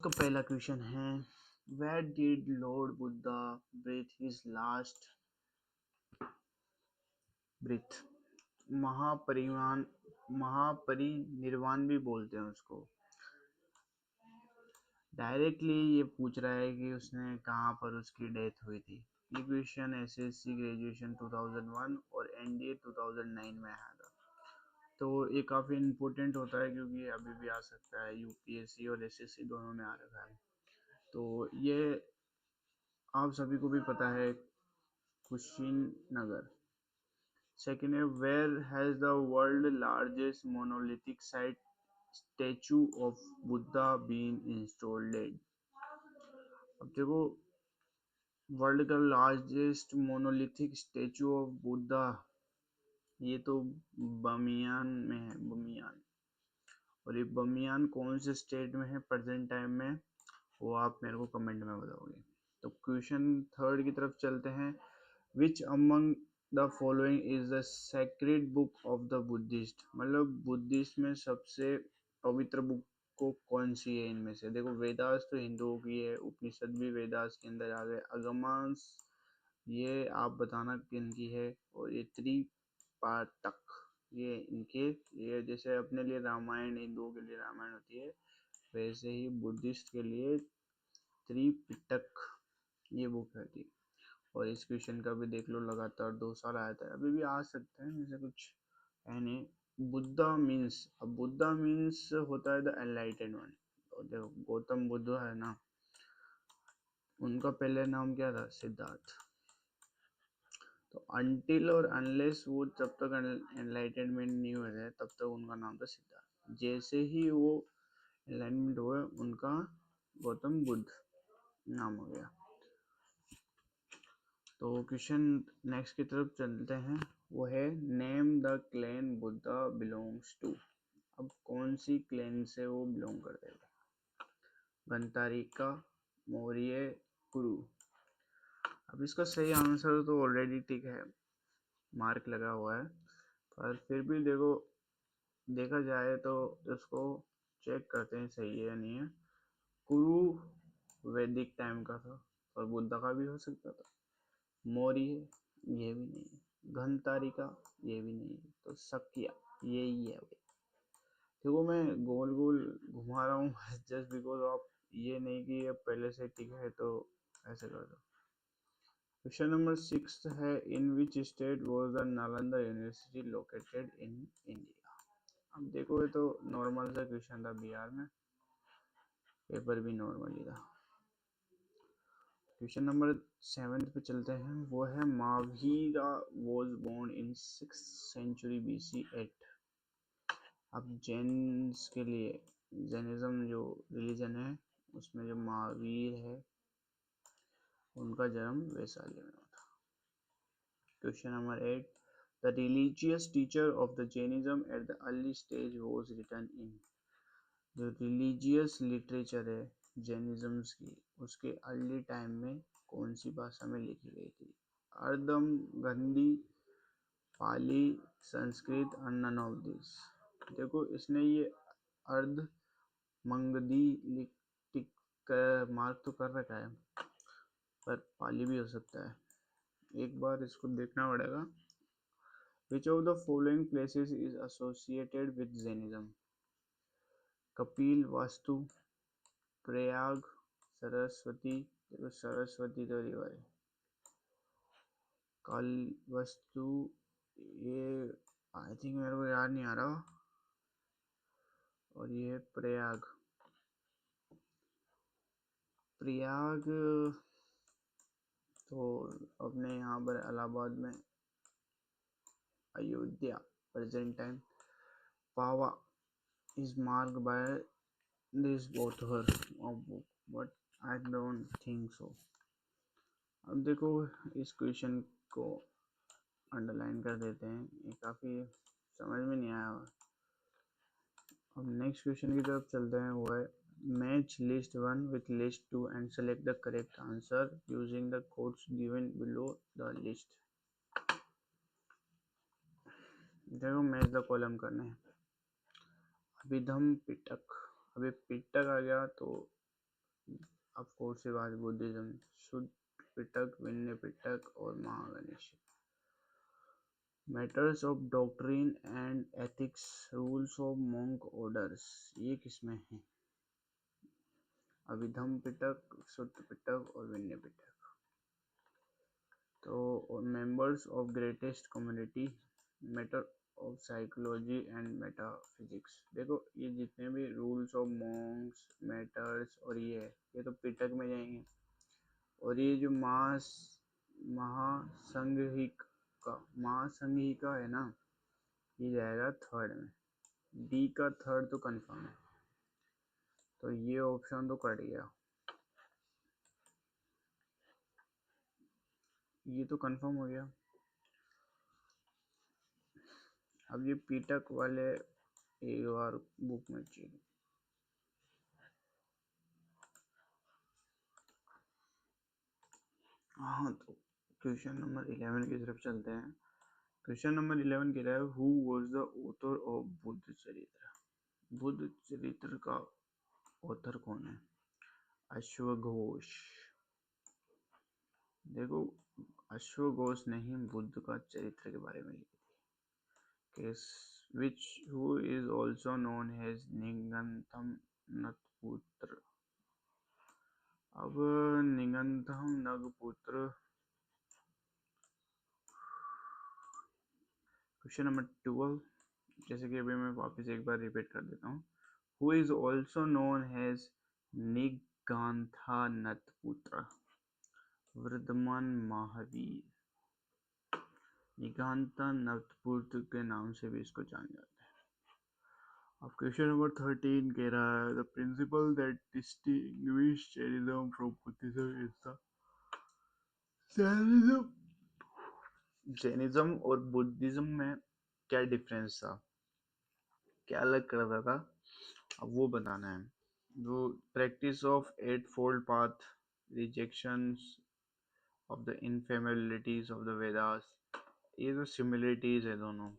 का पहला क्वेश्चन है, where did lord Buddha breathe his last breath? Mahaparinirvana भी बोलते हैं उसको। डायरेक्टली ये पूछ रहा है कि उसने कहाँ पर उसकी डेथ हुई थी। ये क्वेश्चन एसएससी ग्रेजुएशन 2001 और एनडीए 2009 में आया था। तो ये काफ़ी इम्पोर्टेंट होता है क्योंकि अभी भी आ सकता है, यूपीएससी और एसएससी दोनों में आ रखा है। तो ये आप सभी को भी पता है, कुशीनगर। सेकेंड है, where has the world largest monolithic site statue of Buddha been installed? अब देखो, वर्ल्ड का largest monolithic statue of Buddha, ये तो बमियान में है, बमियान। और ये बमियान कौन से स्टेट में है प्रेजेंट टाइम में, वो आप मेरे को कमेंट में बताओगे। तो क्वेश्चन थर्ड की तरफ चलते हैं। Which among the following is the sacred book of the Buddhist? मतलब बुद्धिस्ट में सबसे पवित्र बुक को कौन सी है इनमें से? देखो, वेदास तो हिंदुओं की है, उपनिषद भी वेदास के अंदर आ गए, अगमांस ये आप बताना किन की है, और ये त्रिपाटक ये इनके, ये जैसे अपने लिए रामायण, हिंदुओं के लिए रामायण होती है, वैसे ही बुद्धिस्ट के लिए त्रिपिटक ये बुक रहती है। और इस क्वेश्चन का भी देख लो, लगातार 2 साल आया था, अभी भी आ सकते हैं, ऐसे कुछ है नहीं। बुद्धा मीन्स, अब बुद्धा मीन्स होता है द एनलाइटेड वन। और देखो, गौतम बुद्ध है ना, उनका पहले नाम क्या था? सिद्धार्थ। तो अनटिल और अनलेस वो जब तक एनलाइटनमेंट नहीं हुए थे तब तक उनका नाम था सिद्धार्थ। जैसे ही वो एनलाइटमेंट हुए उनका गौतम बुद्ध नाम हो गया। तो क्वेश्चन नेक्स्ट की तरफ चलते हैं, वो है name the clan Buddha belongs to. अब कौन सी क्लैन से वो बिलोंग करते थे? गंतारिका, मौर्य, कुरु। अब इसका सही आंसर तो ऑलरेडी ठीक है, मार्क लगा हुआ है, पर फिर भी देखो, देखा जाए तो इसको चेक करते हैं सही है या नहीं है। कुरु वैदिक टाइम का था, और बुद्धा का भी हो सकता था। मौर्य ये भी नहीं है, घनतारिका ये भी नहीं है, तो शक्या यही है भाई। देखो, मैं गोल गोल घुमा रहा हूँ जस्ट बिकॉज आप ये नहीं कि ये पहले से ठीक है तो ऐसे कर दो। क्वेश्चन नंबर 6 है, in which state was the Nalanda university located in India? अब देखो, ये तो नॉर्मल सा क्वेश्चन था, बिहार में, पेपर भी नॉर्मल ही था। क्वेश्चन नंबर 7 पे चलते हैं, वो है Mahavira was born in 6th century BC at. अब जैन्स के लिए, जैनिज्म जो रिलीजन है उसमें जो महावीर है उनका जन्म वैशाली में हुआ था। Question number 8, the religious teacher of the Jainism at the early stage was written in. जो रिलीजियस लिटरेचर है जैनिज्म्स की, उसके अर्ली टाइम में कौन सी भाषा में लिखी गई थी? अर्दम, गंधी, पाली, संस्कृत, और नन ऑफ दिस। देखो, इसने ये अर्ध मंगधी मार्क तो कर रखा है, पर पाली भी हो सकता है, एक बार इसको देखना पड़ेगा। Which of the following places is associated with Jainism? Kapil vastu, Prayag, Saraswati. देखो, सरस्वती तो रिवर है, काल वस्तु ये आई थिंक मेरे को याद नहीं आ रहा, और ये प्रयाग। प्रयाग तो अपने यहाँ पर इलाहाबाद में, Ayodhya present time, Pava is marked by this author of book, but I don't think so. अब देखो, इस क्वेश्चन को अंडरलाइन कर देते हैं, ये काफ़ी समझ में नहीं आया। अब नेक्स्ट क्वेश्चन की तरफ चलते हैं, वो है match list 1 with list 2 and select the correct answer using the codes given below the list। देखो, मैच द कॉलम करने हैं। अभिधम पिटक, अभी पिटक आ गया तो ऑफ कोर्स ये बात बुद्धिज्म, शुद्ध पिटक, विनय पिटक और Mahaganesh. Matters of doctrine and ethics, rules of monk orders, ये किसमें है? अभिधम पिटक, शुद्ध पिटक और विनय पिटक। तो members of greatest community, matter of psychology and metaphysics. देखो ये जितने भी रूल्स ऑफ मॉन्क्स, मैटर्स और ये तो पिटक में जाएंगे, और ये जो महासंघिका है ना, ये जाएगा थर्ड में। डी का थर्ड तो कंफर्म है, तो ये ऑप्शन तो कट गया, ये तो कंफर्म हो गया। अब ये पीटक वाले एक बार बुक में चेक। हाँ, तो क्वेश्चन नंबर 11 की तरफ चलते हैं। क्वेश्चन नंबर 11 कह रहा है, who was the author of Buddha चरित्र? बुद्ध चरित्र का ऑथर कौन है? अश्वघोष। देखो अश्वघोष ने ही बुद्ध का चरित्र के बारे में लिखी थी। Case which who is also known as निगंथम नतपुत्र। अब निगंथम नगपुत्र, क्वेश्चन नंबर 12, जैसे कि अभी मैं वापस एक बार रिपीट कर देता हूँ। Who is also known as निगांथा नतपुत्र, Varthaman Mahavir. निगांथा नतपुत्र के नाम से भी इसको जाना जाता है। अब क्वेश्चन नंबर 13 कह रहा है, the principal that distinguish Jainism from Buddhism is the. Jainism और बुद्धिज्म में क्या डिफरेंस था, क्या अलग करता था, अब वो बताना है। जो practice of eight fold path, rejections of the infallibilities of the Vedas, ये तो सिमिलरिटीज है दोनों,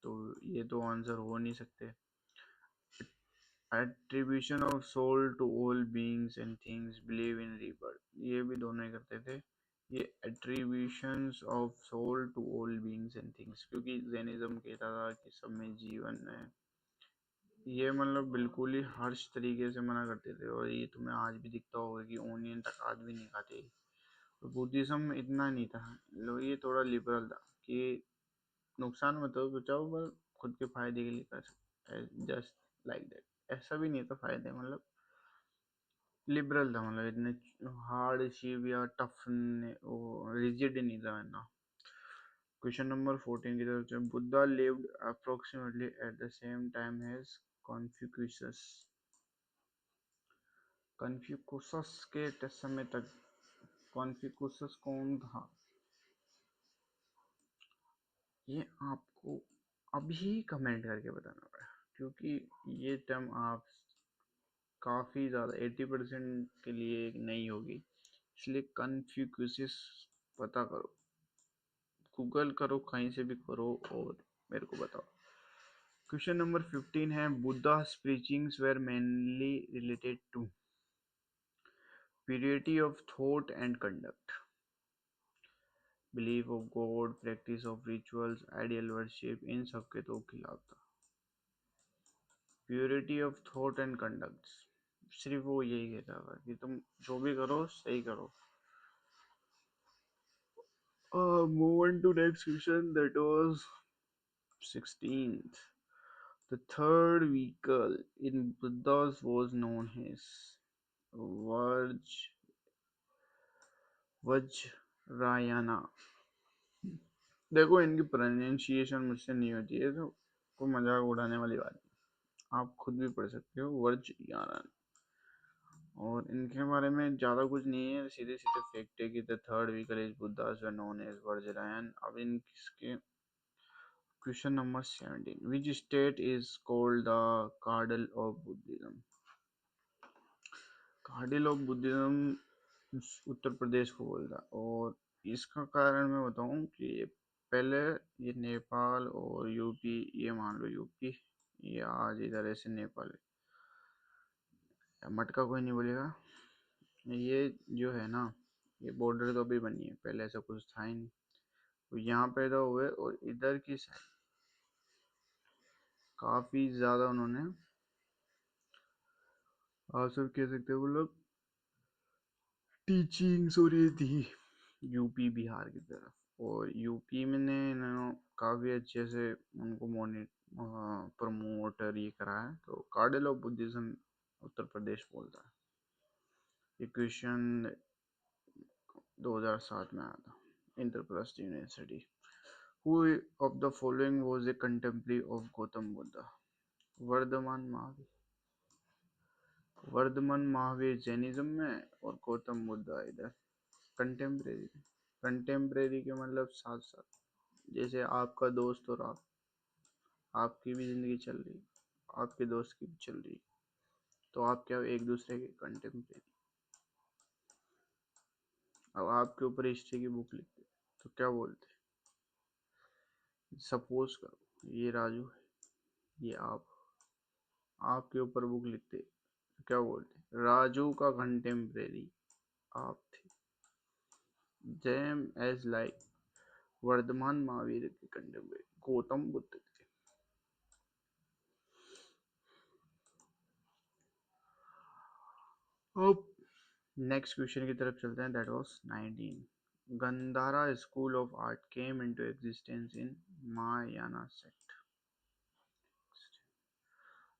तो ये तो आंसर हो नहीं सकते। Attribution of soul to all beings and things, believe in rebirth, ये भी दोनों ही करते थे। ये attributions of soul to all beings and things, क्योंकि जैनिज्म कहता था कि सब में जीवन है, ये मतलब बिल्कुल ही हर्ष तरीके से मना करते थे, और ये तुम्हें आज भी दिखता होगा कि ओनियन तक आज भी नहीं खाते। तो बुद्धिज्म इतना नहीं था, लो ये थोड़ा लिबरल था कि नुकसान मत हो बचाओ, पर खुद के फायदे के लिए कर सकते, जस्ट लाइक दैट। ऐसा भी नहीं था फायदे, मतलब लिबरल था, मतलब इतने हार्डशिप या टफ रिजिड नहीं था ना। क्वेश्चन नंबर 14 की तरफ से, Buddha lived approximately at the same time as Confucius. Confucius के समय तक, कॉन्फ्यूशियस कौन था, ये आपको अभी कमेंट करके बताना पड़ेगा, क्योंकि ये टर्म आप काफ़ी ज़्यादा 80% के लिए नहीं होगी, इसलिए कन्फ्यूशियस पता करो, गूगल करो, कहीं से भी करो और मेरे को बताओ। क्वेश्चन नंबर 15 है, बुद्धा's preachings were mainly related to purity of thought and conduct, belief of God, practice of rituals, ideal worship, इन सब के तो खिलाफ था। Purity of thought and conduct, सिर्फ वो यही कहता था कि तुम जो भी करो सही करो। Move on to next question, that was 16th. The third vehicle in Buddha's was known as Vajrayana। देखो इनकी प्रोनाउंसिएशन मुझसे नहीं होती है, तो कोई मजाक उड़ाने वाली बात नहीं, आप खुद भी पढ़ सकते हो, वज्रयाना। और इनके बारे में ज़्यादा कुछ नहीं है, सीधे सीधे फैक्ट है कि the third vehicle is Buddha's were known as Vajrayana. अब इनके question number 17, which state is called the cradle of Buddhism? Cradle of Buddhism Uttar Pradesh को बोलता, और इसका कारण मैं बताऊं कि पहले ये नेपाल और यूपी, ये मान लो यूपी, ये आज इधर ऐसे नेपाल है, मटका कोई नहीं बोलेगा, ये जो है ना, ये बॉर्डर तो अभी बनी है, पहले ऐसा कुछ था ही नहीं। तो यहाँ पैदा हुए और इधर की साइड काफी ज्यादा उन्होंने, आप सब कह सकते हो, वो लोग टीचिंग्स और ये थी यूपी बिहार की तरफ। और यूपी में ने इन्होंने काफी अच्छे से उनको मोनिट प्रमोटर ये करा है। तो कार्डियल ऑफ बुद्धिज्म उत्तर प्रदेश बोलता है। ये क्वेश्चन 2007 में आया था, Indraprastha university. Who of the following was a contemporary of Gautam Buddha? Vardhaman Mahavir. Vardhaman Mahavir Jainism में और गौतम बुद्धा इधर कंटेम्परेरी। कंटेम्परेरी के मतलब साथ साथ, जैसे आपका दोस्त और आपकी भी जिंदगी चल रही, आपके दोस्त की भी चल रही, तो आप क्या एक दूसरे के कंटेम्परेरी। अब आपके ऊपर हिस्ट्री की बुक लिखते तो क्या बोलते? सपोज करो ये राजू है, ये आपके ऊपर बुक लिखते तो क्या बोलते? राजू का कंटेम्परेरी आप थे, जेम एज लाइक वर्धमान महावीर के कंटेम्परेरी गौतम बुद्ध थे। अब नेक्स्ट क्वेश्चन की तरफ चलते हैं। That was 19। Gandhara school of art came into existence in Mahayana sect.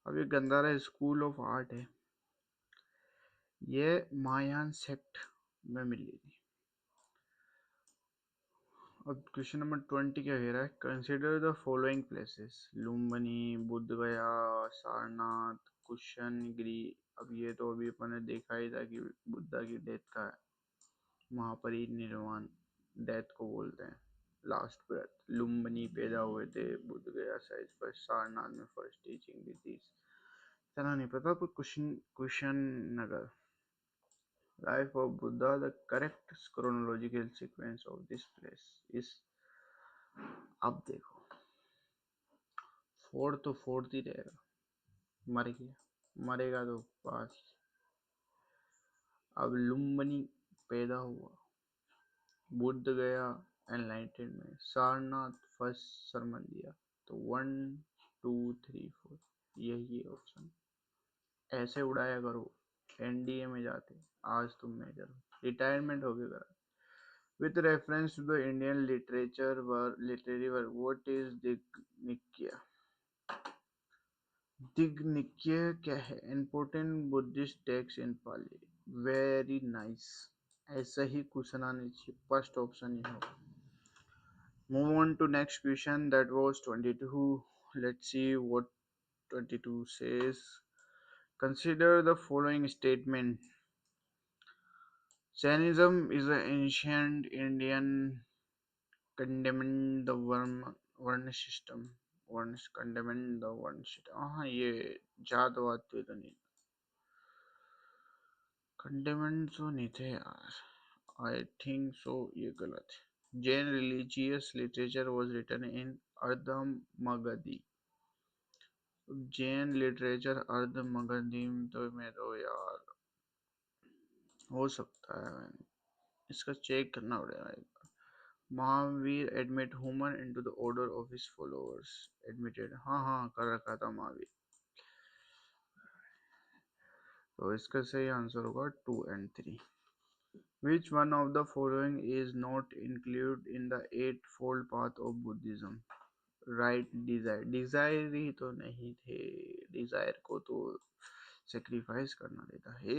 अब ये गंधारा स्कूल ऑफ आर्ट है, ये महायान सेक्ट में मिली थी। अब क्वेश्चन नंबर 20 क्या कह रहा है? Consider the following places: Lumbini, Buddha गया, सारनाथ, कुशनगिरी। अब ये तो अभी अपन ने देखा ही था कि बुद्धा की डेथ का महापरिनिर्वाण डेथ को बोलते हैं, लास्ट ब्रेथ। लुम्बिनी पैदा हुए थे, बुद्ध गया साइज पर, सारनाथ में फर्स्ट टीचिंग दी थी। इतना नहीं पता, पर cushion Nagar. Life of Buddha, the correct chronological sequence of this place इस, अब देखो, फोर्थ तो फोर्थ ही रहेगा, मर गया, मरेगा तो पास। अब लुम्बिनी पैदा हुआ, बुद्ध गया एनलाइटेनमेंट, सारनाथ फर्स्ट सरमन दिया। तो 1 2 3 4 यही ऑप्शन। ऐसे उड़ाया करो, एनडीए में जाते आज तुम मेजर हो, रिटायरमेंट हो गया करा। With reference to the Indian literature work, literary work, what is Dighanikaya? Dighanikaya क्या है? Important Buddhist text in Pali. Very nice, ऐसा ही पूछना नहीं चाहिए, फर्स्ट ऑप्शन ही होगा। Move on to next question. That was 22. Let's see what 22 says. Consider the following statement: Jainism is an ancient Indian condemned the Varna system. Condemned the Varna system. हाँ, ये जातवाद पे तो नहीं, condemned तो नहीं थे यार, I think so, ये गलत है। Jain religious literature was written in Ardham Magadhi. Jain literature अर्ध मगधीम तो में तो यार हो सकता है, इसका चेक करना पड़ेगा एक बार। Mahavir admit human into the order of his followers. Admitted, हाँ हाँ कर रखा था महावीर। तो इसका सही आंसर होगा 2 and 3। Which one of the following is not include in the 8 fold path of Buddhism? Right desire, desire ही तो नहीं थे, डिजायर को तो सेक्रीफाइस करना देता है।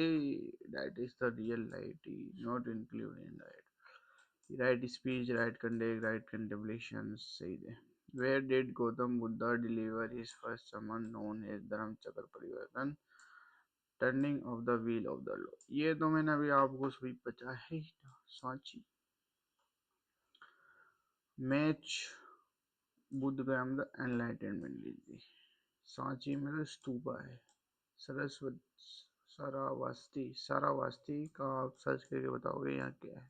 That is the real light, not include in that. Right speech, right conduct, right contemplation, सही है। Where did Gautam Buddha deliver his first sermon known as Dharma Chakra Parivartan, turning of the wheel of the law? ये तो मैंने अभी आपको सभी पता है, सांची मैच बुद्ध गया में एनलाइटनमेंट दी थी। सांची में तो स्तूपा है, सरस्वती सरावस्ती, सरावस्ती का आप सर्च करके बताओगे यहाँ क्या है।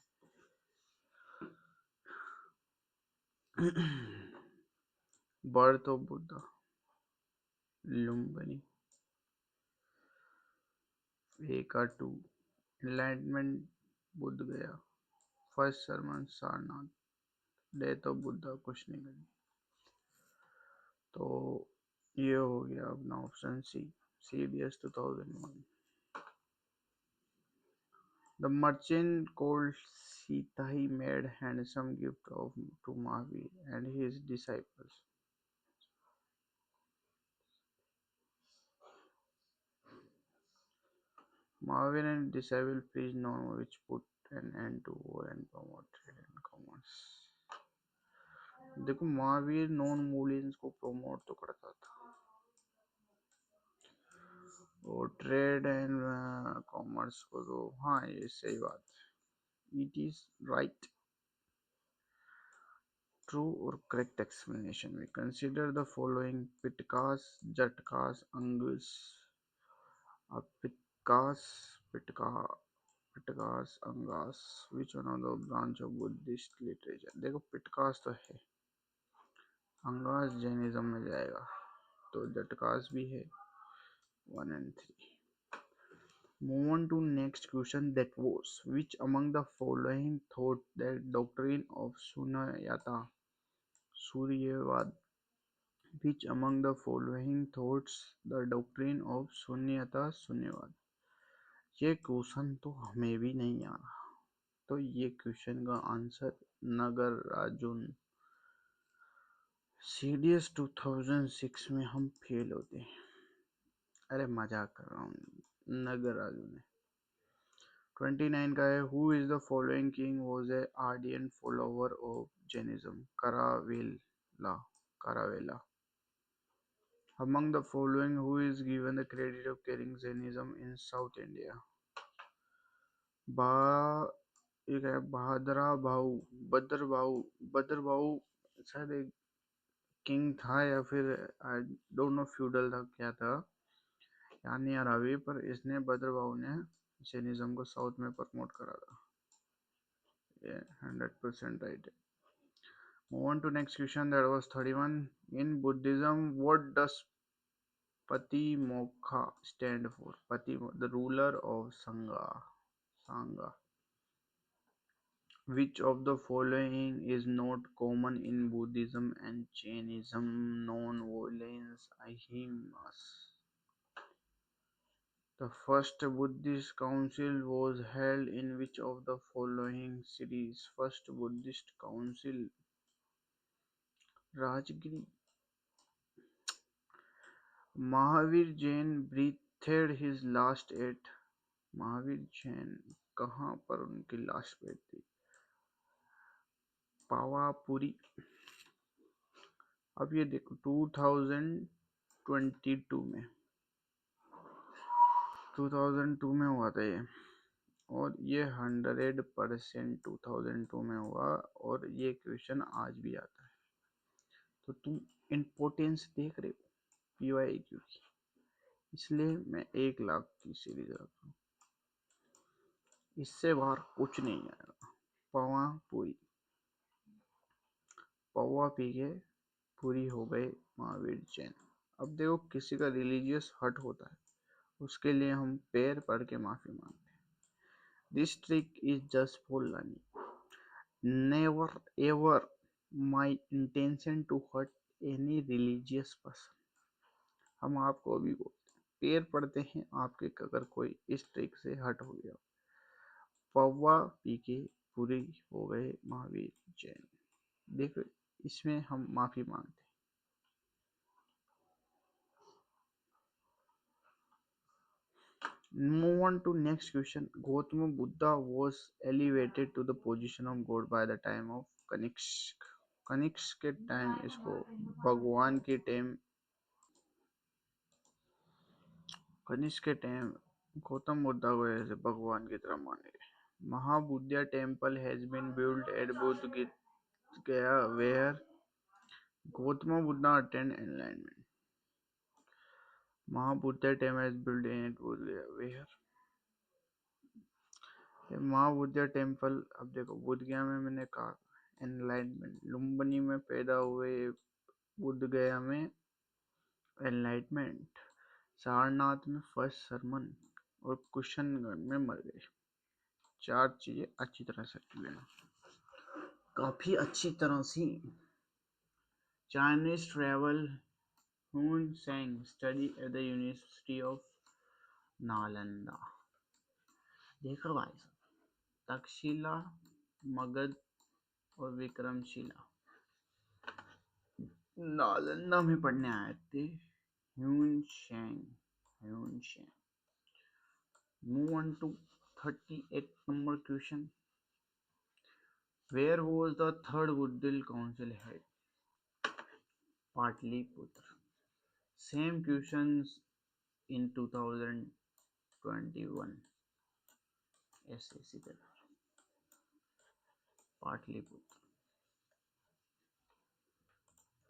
Birth of Buddha, Lumbini, A का 2, एनलाइटमेंट बुद्ध गया, first sermon Sarnath, death of Buddha कुछ नहीं करी। तो ये हो गया अपना option C, CDS 2001। The merchant called Sitahi made handsome gift to Mahavir and his disciples. Mahavir and disciples preached norm which put an end to war and promoted trade and commerce. देखो Mahavir non मूलियंस को promote तो करता था और trade and commerce को तो, हाँ ये सही बात है। It is right, true or correct explanation. We consider the following: Pitkas, Jatkas, Angus, Pitkas, Pitka, Pitkas, Angas. Which one of the branch of Buddhist literature? देखो पिटकास तो है, अंगास जैनिज्म में जाएगा, तो जटकास भी है 1 and 3. Move on to next question, that was which among the following thought that doctrine of Suryavad, which among the following thoughts the doctrine of शून्यवाद। ये question तो हमें भी नहीं आ रहा, तो ये क्वेश्चन का आंसर नगराजुन। CDS 2006 में हम फेल होते हैं, अरे मजाक कर रहा हूँ, नगराजुन है। 29 का है, who is the following king was a ardent follower of Jainism? Kharavela. Among the following, who is given the credit of carrying Jainism in South India? एक है बद्र भाऊ शायद एक किंग था या फिर आई डोंट नो फ्यूडल था क्या था, याद नहीं आ रहा अभी, पर इसने बद्र भाऊ ने जैनिज्म को साउथ में प्रमोट करा था। ये 100% राइट है। Move on to next question, that was 31. In Buddhism, what does Patimokkha stand for? The ruler of Sangha. Which of the following is not common in Buddhism and Jainism? Non-violence, ahimsa. The first Buddhist council was held in which of the following cities? First Buddhist council, Rajgiri. Mahavir Jain breathed his last at, Mahavir Jain कहाँ पर उनकी last breath थी? पावापुरी। अब ये देखो 2002 में हुआ था ये, और ये 100% 2002 में हुआ, और ये क्वेश्चन आज भी आता है। तो तुम इम्पोर्टेंस देख रहे हो PYQ की, इसलिए मैं 1 लाख की सीरीज रख रहा हूँ, इससे बाहर कुछ नहीं आएगा। पौवा पी के पूरी हो गए महावीर जैन। अब देखो किसी का रिलीजियस हट होता है, उसके लिए हम पैर पड़ के माफी मांगते हैं। This trick is just for learning, never ever my intention to hurt any religious person. हम आपको अभी बोलते हैं, पैर पड़ते हैं आपके अगर कोई इस ट्रिक से हट हो गया। पौवा पी के पूरी हो गए महावीर जैन, देखो इसमें हम माफी मांगते हैं। Move on to next question. Gautama Buddha was elevated to the position of God by the time of Kanishk. Kanishka के टाइम इसको भगवान के टाइम, कनिष्क के टाइम गौतम बुद्धा को ऐसे भगवान की तरह माने गए। Mahabuddha temple has been built at Bodh Gaya where Gautam Buddha attend enlightenment. Mahabuddha temple has built in Bodh Gaya where महाबुद्धा temple. अब देखो बुद्ध गया में मैंने कहा एनलाइटमेंट, लुम्बिनी में पैदा हुए बुद्ध गया में एनलाइटमेंट, सारनाथ में फर्स्ट सरमन, और कुशनगढ़ में मर गए। चार चीजें अच्छी तरह से लेना, काफी अच्छी तरह से। Chinese travel Hiuen Tsang study at the university of Nalanda. देखो भाई साहब, तक्षशिला, मगध और विक्रमशिला नालंदा में पढ़ने आए थे। ह्यून शेंग, ह्यून शेंग। Move on to 38 number question. Where was the third Woodville Council held? Patliputra. Same questions in 2021 SSC paper. Pataliputra.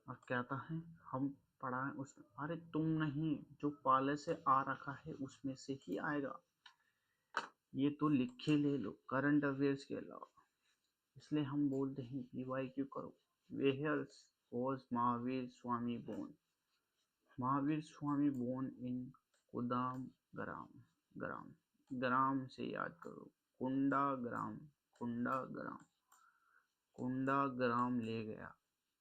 और क्या था है, हम पढ़ाएं उसमें, अरे तुम नहीं, जो पहले से आ रखा है उसमें से ही आएगा। ये तो लिखे ले लो करंट अफेयर्स के अलावा, इसलिए हम बोलते हैं PYQ करो। Where was Mahavir Swami born? Mahavir Swami born in कुदाम ग्राम, ग्राम, ग्राम से याद करो, कुंडा ग्राम, कुंडा ग्राम, कुंडा ग्राम ले गया,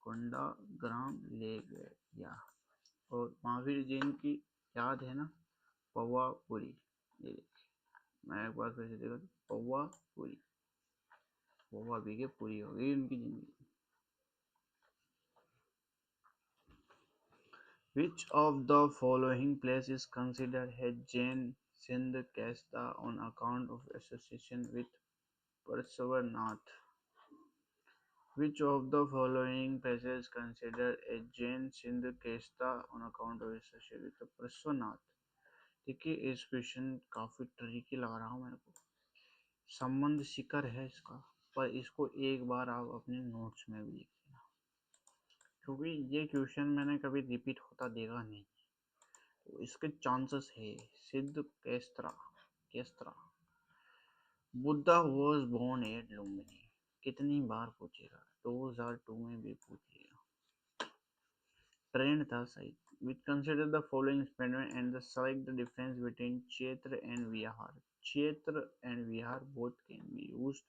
कुंडा ग्राम ले गया। और महावीर जयंती की याद है ना, पौवापुरी। ये देखिए, मैं एक बार फिर से देखा, पौवापुरी, पौवा भी के पूरी हो गई उनकी जिंदगी। Which of the following place is considered a Jain Sindh Kasta on account of association with Parshvanath? Which of the following places is considered a Jain Sindh Kasta on account of association with Parshvanath? देखिए, इस question काफी tricky लग रहा है मेरे को, संबंध शिखर है इसका, पर इसको एक बार आप अपने नोट्स में भी लिख लेना, क्योंकि ये क्वेश्चन मैंने कभी रिपीट होता देखा नहीं, तो इसके चांसेस है। सिद्ध केस्त्रा, केस्त्रा। Buddha was born at Lumbini, कितनी बार पूछेगा, 2002 में भी पूछेगा, ट्रेंड था सही। Which consider the following statement and the select the difference between Kshetra and Vihar. Kshetra and Vihar both can be used.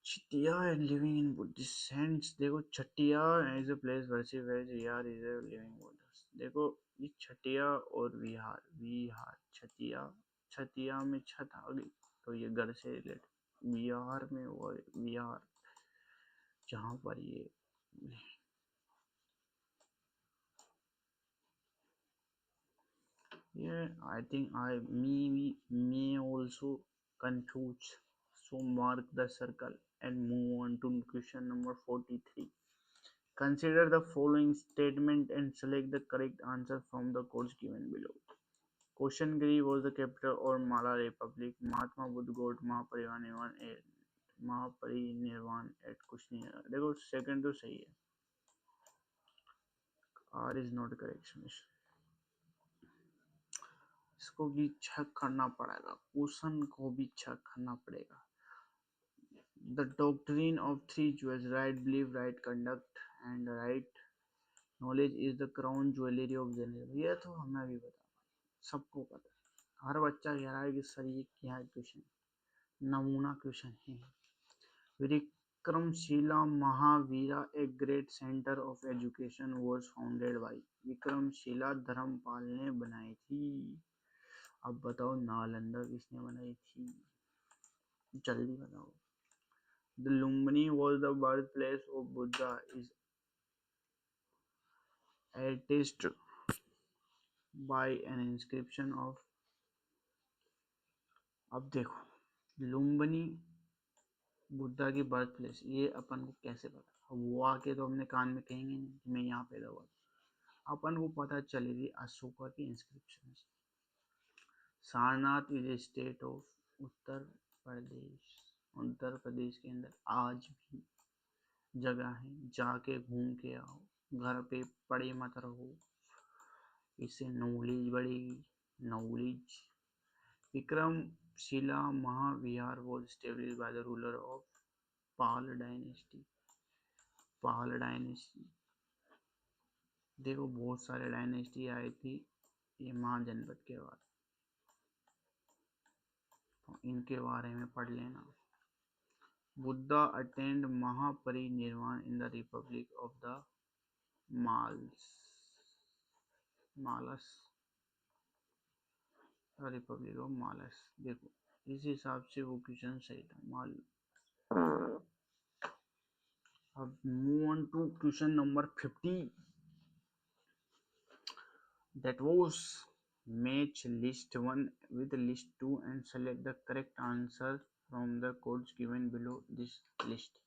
Chhattiya and living in Buddhist sense. देखो, छठिया is a place versus Vihar is a living Buddhist. देखो, ये छठिया और विहार, विहार, छठिया, छठिया में छत आ गई तो ये घर से रिलेटेड, बिहार में वो विहार जहाँ पर ये I think I may also confuse, so mark the circle and move on to question number 43. Consider the following statement and select the correct answer from the codes given below. Koshandgiri was the capital of Mala Republic. Mahatma Buddha got Mahaparinirvan at Kushinagar. देखो, second तो सही है, R is not correct. इसको भी check करना पड़ेगा, question को भी चेक करना पड़ेगा। The doctrine of three jewels, right belief, right conduct and right knowledge is the crown jewelry of journalism। ये तो हमें भी पता, सबको पता है, हर बच्चा कह रहा है कि सर ये क्या है क्वेश्चन, नमूना क्वेश्चन है। Vikramshila Mahavihara a great centre of education was founded by, Vikramshila Dharmapal ने बनाई थी। अब बताओ नालंदा किसने बनाई थी, जल्दी बताओ। The Lumbini was the birthplace of Buddha is attested by an inscription of। अब देखो, लुम्बिनी बुद्धा की बर्थ प्लेस, ये अपन को कैसे पता, वो आके तो हमने कान में कहेंगे नहीं कि मैं यहाँ पैदा हुआ, अपन को पता चलेगी अशोका की इंस्क्रिप्शन से। Sarnath is a state of Uttar Pradesh, Uttar Pradesh के अंदर आज भी जगह है, जाके घूम के आओ, घर पे पड़े मत रहो, इससे नॉलेज बढ़ेगी, knowledge. Vikramshila Mahavihara was established by the ruler of Pala dynasty, Pala dynasty. देखो, बहुत सारे डायनेस्टी आई थी ये महाजनपद के बाद, इनके बारे में पढ़ लेना। Buddha attend Mahaparinirvan in the Republic of the malls मालस रिपब्लिक ऑफ मालस। देखो इस हिसाब से वो क्वेश्चन सही था माल। अब move on to question number 50, that was match list 1 with list 2 and select the correct answer from the codes given below this list.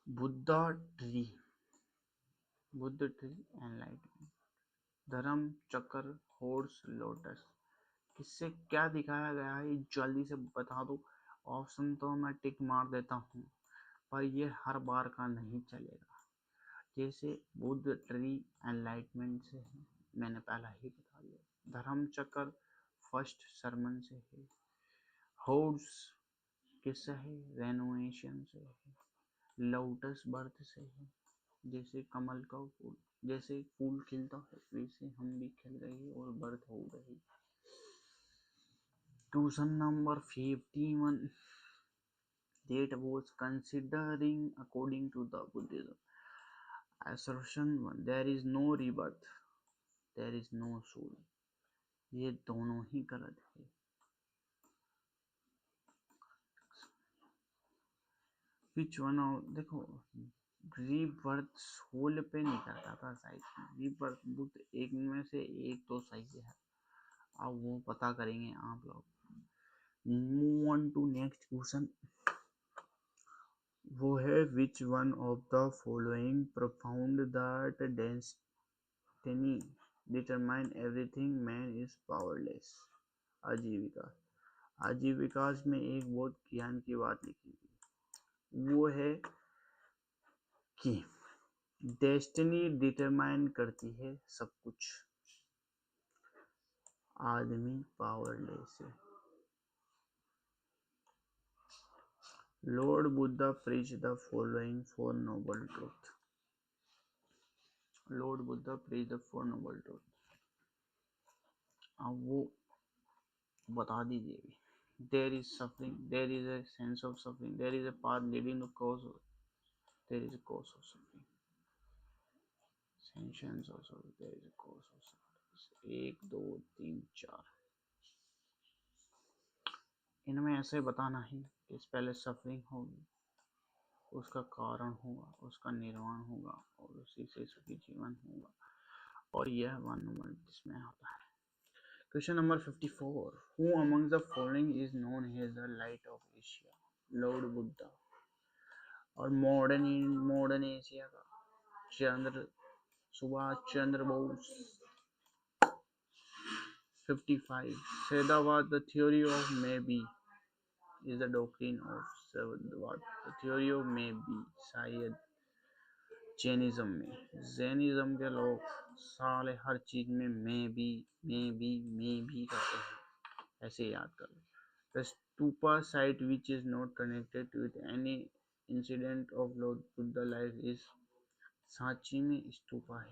Buddha tree, Buddha tree, enlightenment, धर्म चक्र, हॉर्स, लोटस। इससे क्या दिखाया गया है जल्दी से बता दो। ऑप्शन तो मैं टिक मार देता हूँ पर ये हर बार का नहीं चलेगा। जैसे बुद्ध ट्री एनलाइटमेंट से है, मैंने पहला ही बता दिया। धर्म चक्र फर्स्ट सरमन से है। हॉर्स किससे है? रेनोवेशन से है। लोटस बर्थ से है, जैसे कमल का फूल, जैसे फूल खिलता है वैसे हम भी खिल रहे और बर्थ हो रही। Question number 51, that was considering according to the Buddhism. Assertion 1, there is no rebirth, there is no soul। ये दोनों ही गलत है। Which one of, देखो रीबर्थ सोल पे नहीं करता था शायद। रीबर्थ बुद्ध एक में से एक तो सही है। अब वो पता करेंगे आप लोग। Move on to next question. वो है which one of the following profound that destiny determine everything man is powerless. Ajivika, Ajivika में एक बहुत ज्ञान की बात लिखी थी, वो है कि डेस्टिनी डिटरमाइन करती है सब कुछ, आदमी पावरलेस है। Lord Buddha preach the following four noble truth. Lord Buddha preach the four noble truth. अब वो बता दीजिए। There is suffering, there is a sense of suffering, there is a path leading to cause, there is a cause of suffering, sense of suffering, there is a cause of suffering. 1 2 3 4 इनमें ऐसे बताना है कि इस पहले suffering होगी, उसका कारण होगा, उसका निर्माण होगा और उसी से सुखी जीवन होगा, और यह वन नंबर जिसमें होता है। Question number 54, who among the following is known as the light of Asia. Lord Buddha. और मॉडर्न एशिया का Chandra Subhash Chandra Bose. 55, Syadvada, the theory of may be is the doctrine of what? The theory of may be, शायद Jainism में। Jainism के लोग साले हर चीज में may be कहते हैं, ऐसे याद कर लो। The stupa site which is not connected with any incident of Lord Buddha life is Sanchi में स्तूपा है,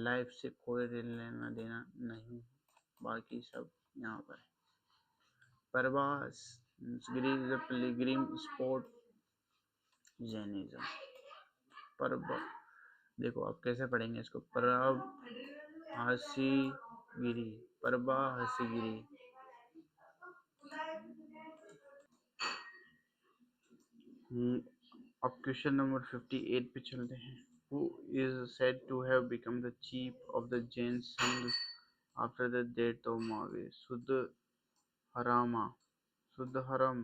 लाइफ से कोई लेना देना नहीं, बाकी सब यहाँ पर है। परवास is a pilgrim sport, Jainism. परब, देखो आप कैसे पढ़ेंगे इसको, परब हसी गिरी, परबा हसी गिरी। अब क्वेश्चन नंबर 58 पे चलते हैं। Who is said to have become the chief of the Jain Sangh after the death of Mahavir? शुद्ध हरामा, शुद्ध हरम।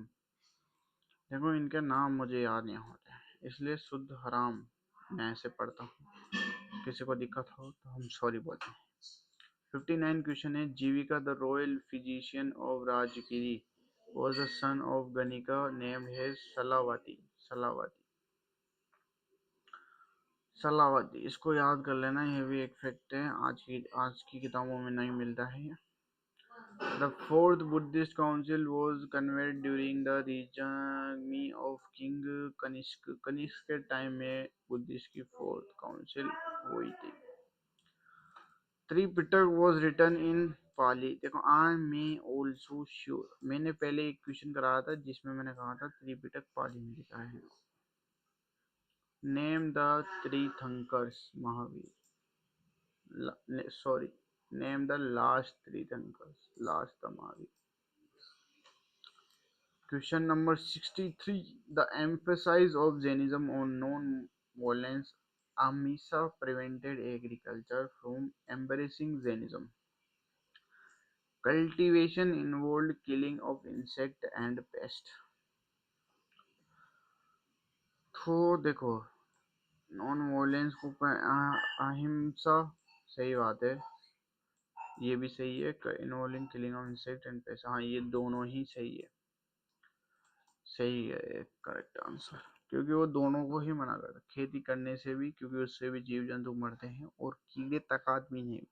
देखो इनके नाम मुझे याद नहीं होते हैं इसलिए शुद्ध हराम मैं ऐसे पढ़ता हूँ, किसी को दिक्कत हो तो हम सॉरी बोलते हैं। 59 क्वेश्चन है, Jivaka the royal physician of Rajgiri was the son of Ganika named his Salavati. Salavati, Salavati, इसको याद कर लेना, ये भी एक फैक्ट है, आज की किताबों में नहीं मिलता है। The fourth Buddhist council was convened during the regime of King Kanishka. Kanishka के टाइम में बुद्धिस्ट की फोर्थ काउंसिल हुई थी। Tripitaka was written in पाली, देखो आई मे ऑल्सो श्योर, मैंने पहले एक क्वेश्चन कराया था जिसमें मैंने कहा था त्रिपिटक पाली में लिखा है। Name the Tirthankaras Mahavir, sorry, name the last Tirthankaras, last the Mahavir. Question number 63. The emphasis of Jainism on non-violence, Amisa prevented agriculture from embracing Jainism. Cultivation involved killing of insect and pest. तो देखो, नॉन वायलेंस को अहिंसा, सही बात है, ये भी सही है। Involving killing of insect and paste, हाँ ये दोनों ही सही है, सही है करेक्ट आंसर, क्योंकि वो दोनों को ही मना करता, खेती करने से भी, क्योंकि उससे भी जीव जंतु मरते हैं और कीड़े तकात भी नहीं।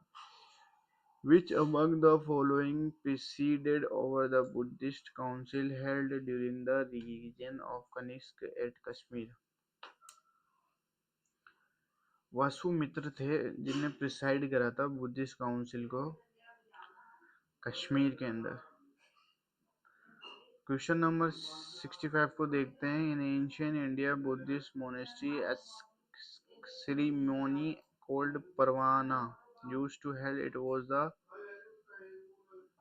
Which among the following presided over the Buddhist council held during the region of Kanishk at Kashmir? Vasumitra थे जिनने प्रिसाइड करा था बुद्धिस्ट काउंसिल को कश्मीर के अंदर। क्वेश्चन नंबर 65 को देखते हैं। In ancient India Buddhist monastery ceremony called parvana used to held, it was the,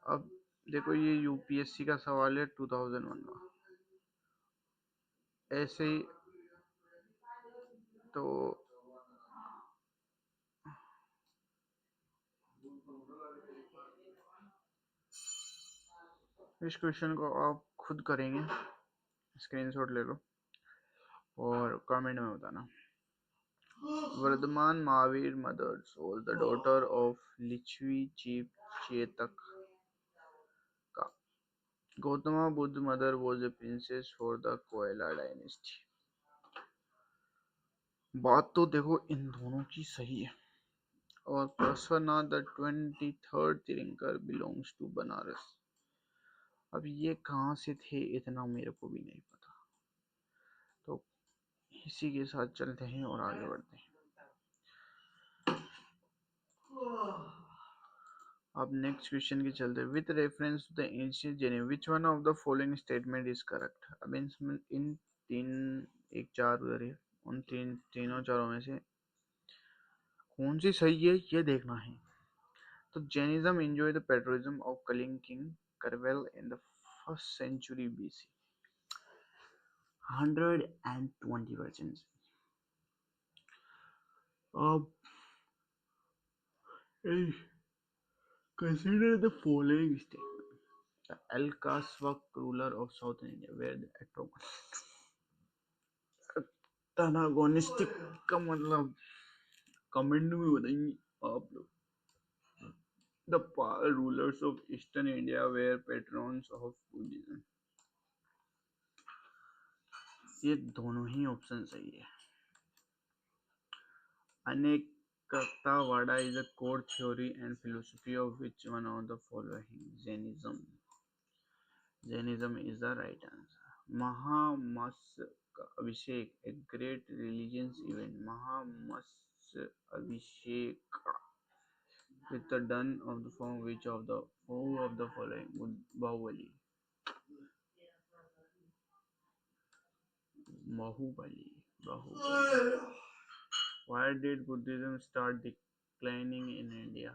अब देखो ये यूपीएससी का सवाल है 2001 का, ऐसे ही तो इस क्वेश्चन को आप खुद करेंगे, स्क्रीनशॉट ले लो और कमेंट में बताना। Vardhaman Mahavir mothers was the daughter of Lichchhavi chief Chetak का। Gautama Buddha mother was a princess for the कोयला dynasty। बात तो देखो इन दोनों की सही है। और पार्श्वनाथ द 23rd तीर्थंकर बिलोंग्स टू बनारस। अब ये कहाँ से थे इतना मेरे को भी नहीं पता, तो इसी के साथ चलते हैं और आगे बढ़ते हैं। अब नेक्स्ट क्वेश्चन के चलते, with reference to the ancient Geneva which one of the following statement is correct. अब इन तीन, एक चार उधर है, उन तीनों चारों में से कौन सी सही है ये देखना है। तो Jainism enjoy the patronism of Kalinga king Kharavela in the 1st century BC, 120%। अब consider the following statement. The Al-Kaswak ruler of southern India were the antagonistic का मतलब कमेंट में बताएंगे आप लोग। The rulers of eastern India were patrons of Buddhism। ये दोनों ही option सही है। अनेकतावादा is a core theory and philosophy of which one of the following? Jainism। Jainism is the right answer। Mahamastaka का Abhishek, a great religious event। Mahamastaka Abhishek with the done of the form which of the four of the following? Bahubali। Bahubali। Bahubali। Why did Buddhism start declining in India?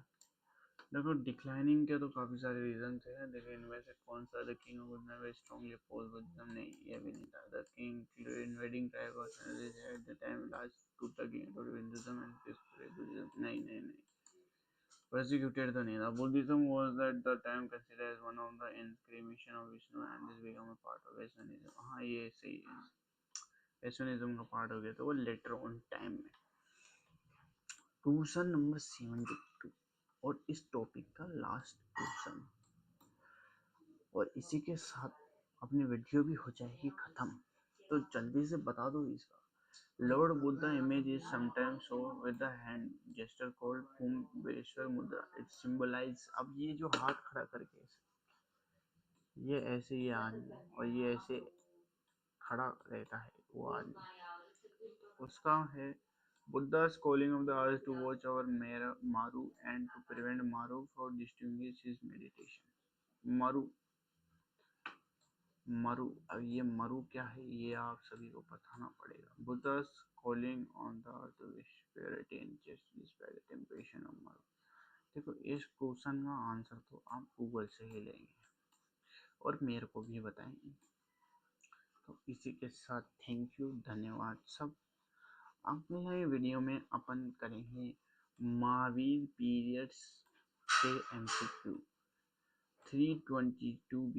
देखो declining के तो काफी सारे reason थे, लेकिन इनमें से कौन सा, the king of Buddha strongly oppose Buddhism, नहीं ये भी नहीं था। The king invading tribe of at the time last to the king of Hinduism and Buddhism, नहीं नहीं नहीं। Persecuted तो नहीं था। Buddhism was at the time considered as one of the incarnation of Vishnu and this became a part of Vaishnavism। हाँ ये सही है, वैष्णविज्म का पार्ट हो गया तो वो लेटर ऑन टाइम में। क्वेश्चन नंबर 72 और इस टॉपिक का लास्ट क्वेश्चन, और इसी के साथ अपनी वीडियो भी हो जाएगी खत्म, तो जल्दी से बता दो इसका। Lord Buddha image is sometimes show with the hand gesture called Kumbheshwar मुद्रा, इट सिंबलाइज। अब ये जो हाथ खड़ा करके ये ऐसे ये आदमी और ये ऐसे खड़ा रहता है वो आदमी, उसका है Buddha's calling of the earth to watch over Maru and to prevent Maru from distinguish his meditation. Maru, मरु, अब ये मरु क्या है ये आप सभी को बताना पड़ेगा. Buddha's calling on the earth to spare attain just despite the temptation of Maru. देखो इस क्वेश्चन का आंसर तो आप गूगल से ही लेंगे और मेरे को भी बताएंगे. तो इसी के साथ थैंक यू, धन्यवाद सब. अगले वीडियो में अपन करेंगे महावीर पीरियड्स से MCQ 322 बी